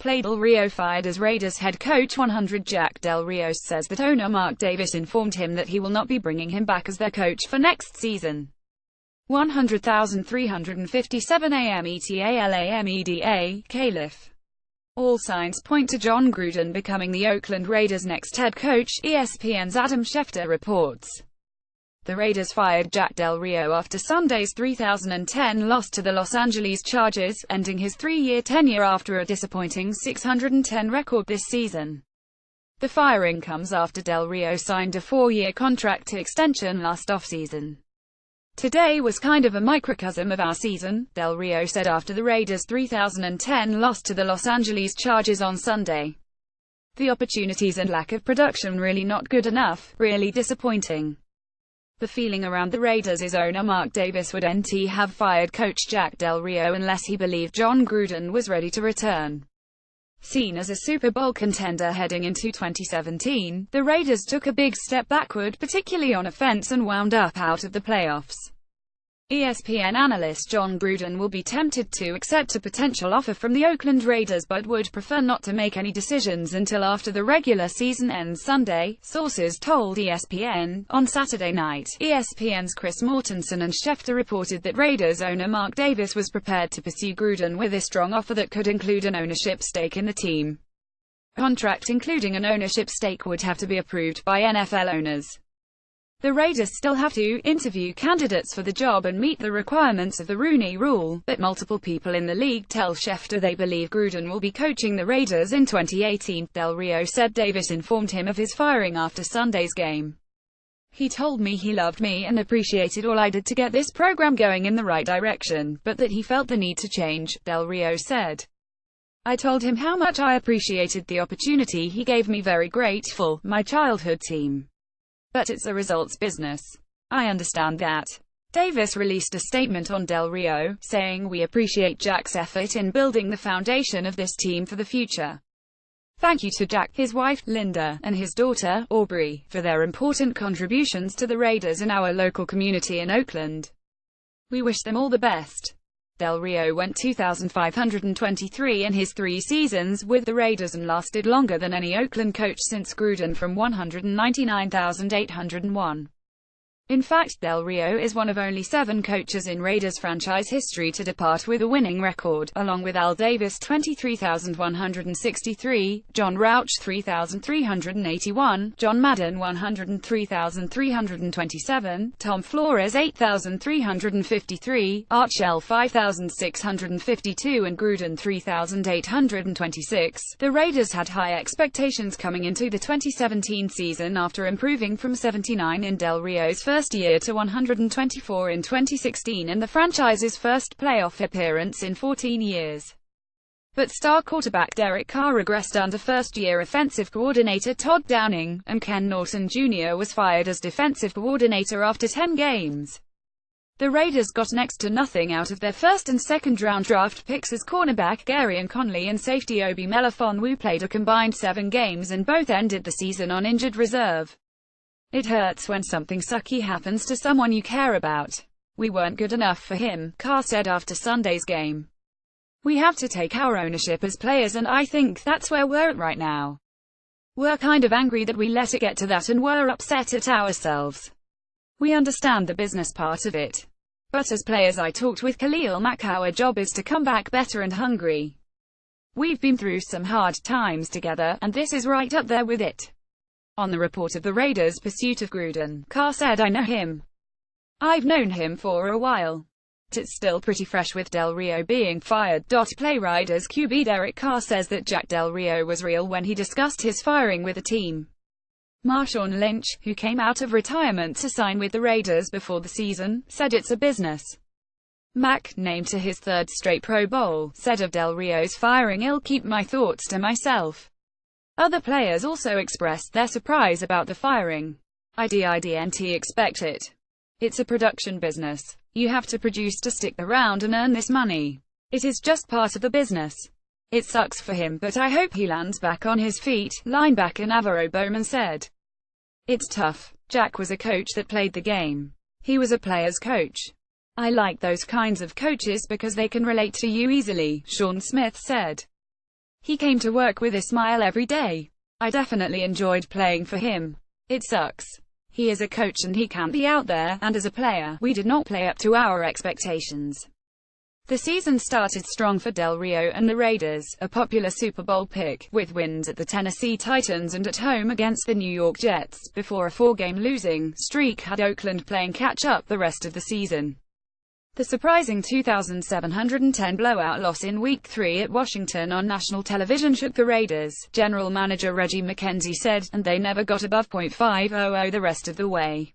play. Del Rio fired as Raiders head coach. 100 Jack Del Rio says that owner Mark Davis informed him that he will not be bringing him back as their coach for next season. 100,357 AMETALAMEDA, Caliph. All signs point to John Gruden becoming the Oakland Raiders' next head coach, ESPN's Adam Schefter reports. The Raiders fired Jack Del Rio after Sunday's 2010 loss to the Los Angeles Chargers, ending his three-year tenure after a disappointing 610 record this season. The firing comes after Del Rio signed a four-year contract extension last offseason. "Today was kind of a microcosm of our season," Del Rio said after the Raiders' 2010 loss to the Los Angeles Chargers on Sunday. "The opportunities and lack of production really not good enough, really disappointing." The feeling around the Raiders is owner Mark Davis would have fired coach Jack Del Rio unless he believed John Gruden was ready to return. Seen as a Super Bowl contender heading into 2017, the Raiders took a big step backward, particularly on offense, and wound up out of the playoffs. ESPN analyst John Gruden will be tempted to accept a potential offer from the Oakland Raiders but would prefer not to make any decisions until after the regular season ends Sunday, sources told ESPN. On Saturday night, ESPN's Chris Mortensen and Schefter reported that Raiders owner Mark Davis was prepared to pursue Gruden with a strong offer that could include an ownership stake in the team. A contract including an ownership stake would have to be approved by NFL owners. The Raiders still have to interview candidates for the job and meet the requirements of the Rooney Rule, but multiple people in the league tell Schefter they believe Gruden will be coaching the Raiders in 2018. Del Rio said Davis informed him of his firing after Sunday's game. "He told me he loved me and appreciated all I did to get this program going in the right direction, but that he felt the need to change," Del Rio said. "I told him how much I appreciated the opportunity he gave me, very grateful, my childhood team. But it's a results business. I understand that." Davis released a statement on Del Rio, saying, "We appreciate Jack's effort in building the foundation of this team for the future. Thank you to Jack, his wife, Linda, and his daughter, Aubrey, for their important contributions to the Raiders and our local community in Oakland. We wish them all the best." Del Rio went 2,523 in his 3 seasons with the Raiders and lasted longer than any Oakland coach since Gruden from 199,801. In fact, Del Rio is one of only 7 coaches in Raiders franchise history to depart with a winning record, along with Al Davis 23,163, John Rauch 3,381, John Madden 103,327, Tom Flores 8,353, Art Shell 5,652 and Gruden 3,826. The Raiders had high expectations coming into the 2017 season after improving from 79 in Del Rio's first year to 124 in 2016 and the franchise's first playoff appearance in 14 years. But star quarterback Derek Carr regressed under first-year offensive coordinator Todd Downing, and Ken Norton Jr. was fired as defensive coordinator after 10 games. The Raiders got next to nothing out of their first and second-round draft picks as cornerback Gary Conley and safety Obi Melifonwu played a combined 7 games and both ended the season on injured reserve. "It hurts when something sucky happens to someone you care about. We weren't good enough for him," Carr said after Sunday's game. "We have to take our ownership as players and I think that's where we're at right now. We're kind of angry that we let it get to that and we're upset at ourselves. We understand the business part of it. But as players, I talked with Khalil Mack, our job is to come back better and hungry. We've been through some hard times together, and this is right up there with it." On the report of the Raiders' pursuit of Gruden, Carr said, "I know him. I've known him for a while. It's still pretty fresh with Del Rio being fired." Play Raiders QB Derek Carr says that Jack Del Rio was real when he discussed his firing with the team. Marshawn Lynch, who came out of retirement to sign with the Raiders before the season, said it's a business. Mack, named to his 3rd straight Pro Bowl, said of Del Rio's firing, "I'll keep my thoughts to myself." Other players also expressed their surprise about the firing. "I didn't expect it. It's a production business. You have to produce to stick around and earn this money. It is just part of the business. It sucks for him, but I hope he lands back on his feet," linebacker Navarro Bowman said. "It's tough. Jack was a coach that played the game. He was a player's coach. I like those kinds of coaches because they can relate to you easily," Sean Smith said. He came to work with a smile every day. I definitely enjoyed playing for him. It sucks. He is a coach and he can't be out there, and as a player, we did not play up to our expectations. The season started strong for Del Rio and the Raiders, a popular Super Bowl pick, with wins at the Tennessee Titans and at home against the New York Jets, before a 4-game losing streak had Oakland playing catch-up the rest of the season. The surprising 2,710 blowout loss in Week 3 at Washington on national television shook the Raiders, general manager Reggie McKenzie said, and they never got above .500 the rest of the way.